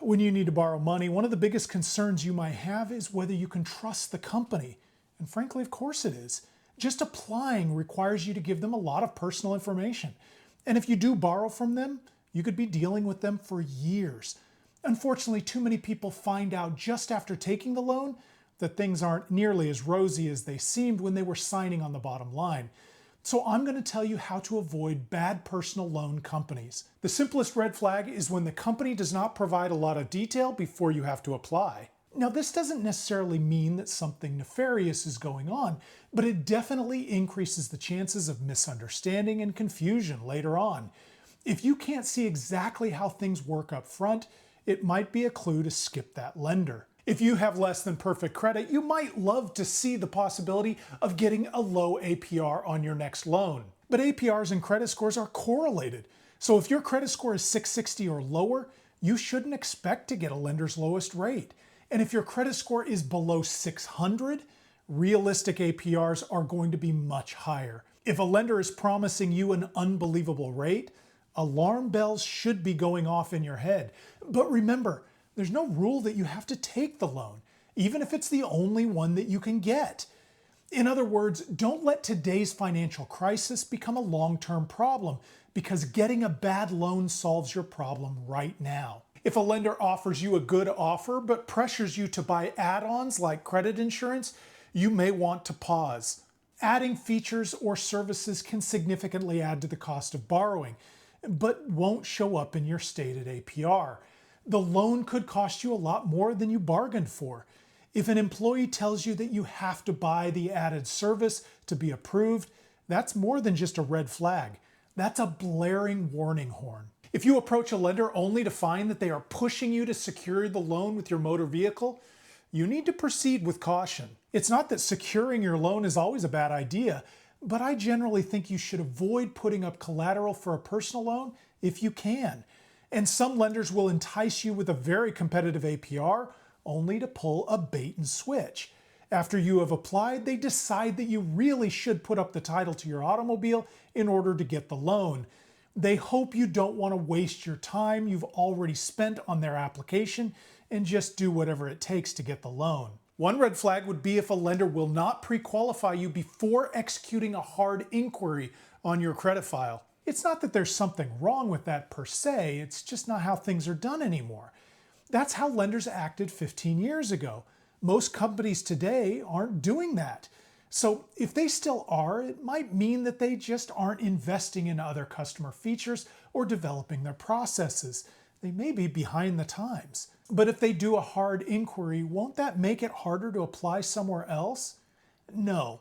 When you need to borrow money, one of the biggest concerns you might have is whether you can trust the company. And frankly, of course it is. Just applying requires you to give them a lot of personal information. And if you do borrow from them, you could be dealing with them for years. Unfortunately, too many people find out just after taking the loan that things aren't nearly as rosy as they seemed when they were signing on the bottom line. So I'm going to tell you how to avoid bad personal loan companies. The simplest red flag is when the company does not provide a lot of detail before you have to apply. Now, this doesn't necessarily mean that something nefarious is going on, but it definitely increases the chances of misunderstanding and confusion later on. If you can't see exactly how things work up front, it might be a clue to skip that lender. If you have less than perfect credit, you might love to see the possibility of getting a low APR on your next loan. But APRs and credit scores are correlated. So if your credit score is 660 or lower, you shouldn't expect to get a lender's lowest rate. And if your credit score is below 600, realistic APRs are going to be much higher. If a lender is promising you an unbelievable rate, alarm bells should be going off in your head. But remember, there's no rule that you have to take the loan, even if it's the only one that you can get. In other words, don't let today's financial crisis become a long-term problem because getting a bad loan solves your problem right now. If a lender offers you a good offer but pressures you to buy add-ons like credit insurance, you may want to pause. Adding features or services can significantly add to the cost of borrowing, but won't show up in your stated APR. The loan could cost you a lot more than you bargained for. If an employee tells you that you have to buy the added service to be approved, that's more than just a red flag. That's a blaring warning horn. If you approach a lender only to find that they are pushing you to secure the loan with your motor vehicle, you need to proceed with caution. It's not that securing your loan is always a bad idea, but I generally think you should avoid putting up collateral for a personal loan if you can. And some lenders will entice you with a very competitive APR only to pull a bait and switch. After you have applied, they decide that you really should put up the title to your automobile in order to get the loan. They hope you don't want to waste your time you've already spent on their application and just do whatever it takes to get the loan. One red flag would be if a lender will not pre-qualify you before executing a hard inquiry on your credit file. It's not that there's something wrong with that per se, it's just not how things are done anymore. That's how lenders acted 15 years ago. Most companies today aren't doing that. So if they still are, it might mean that they just aren't investing in other customer features or developing their processes. They may be behind the times. But if they do a hard inquiry, won't that make it harder to apply somewhere else? No.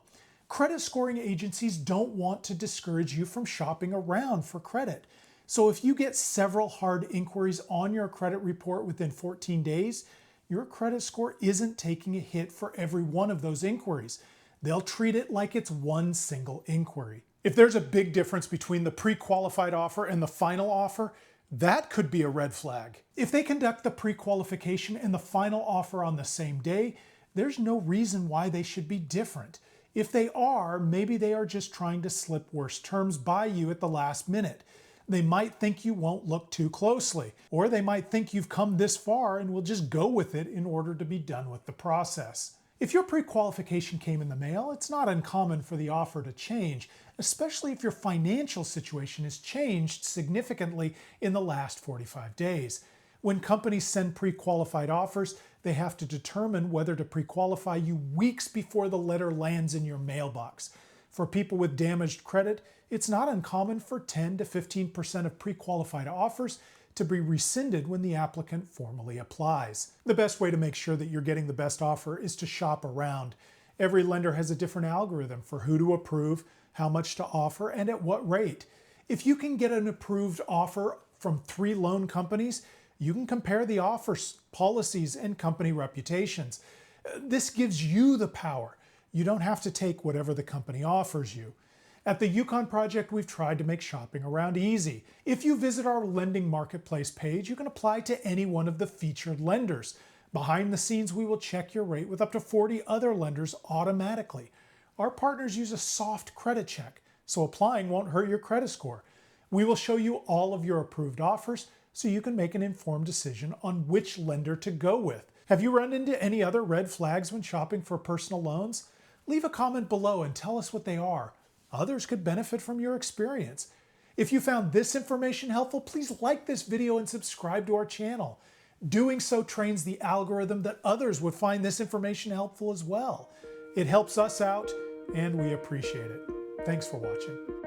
Credit scoring agencies don't want to discourage you from shopping around for credit. So if you get several hard inquiries on your credit report within 14 days, your credit score isn't taking a hit for every one of those inquiries. They'll treat it like it's one single inquiry. If there's a big difference between the pre-qualified offer and the final offer, that could be a red flag. If they conduct the pre-qualification and the final offer on the same day, there's no reason why they should be different. If they are, maybe they are just trying to slip worse terms by you at the last minute. They might think you won't look too closely, or they might think you've come this far and will just go with it in order to be done with the process. If your pre-qualification came in the mail, it's not uncommon for the offer to change, especially if your financial situation has changed significantly in the last 45 days. When companies send pre-qualified offers, they have to determine whether to pre-qualify you weeks before the letter lands in your mailbox. For people with damaged credit, it's not uncommon for 10 to 15% of pre-qualified offers to be rescinded when the applicant formally applies. The best way to make sure that you're getting the best offer is to shop around. Every lender has a different algorithm for who to approve, how much to offer, and at what rate. If you can get an approved offer from 3 loan companies, you can compare the offers, policies, and company reputations. This gives you the power. You don't have to take whatever the company offers you. At the Yukon Project, we've tried to make shopping around easy. If you visit our lending marketplace page, you can apply to any one of the featured lenders. Behind the scenes, we will check your rate with up to 40 other lenders automatically. Our partners use a soft credit check, so applying won't hurt your credit score. We will show you all of your approved offers, so you can make an informed decision on which lender to go with. Have you run into any other red flags when shopping for personal loans? Leave a comment below and tell us what they are. Others could benefit from your experience. If you found this information helpful, please like this video and subscribe to our channel. Doing so trains the algorithm that others would find this information helpful as well. It helps us out, and we appreciate it. Thanks for watching.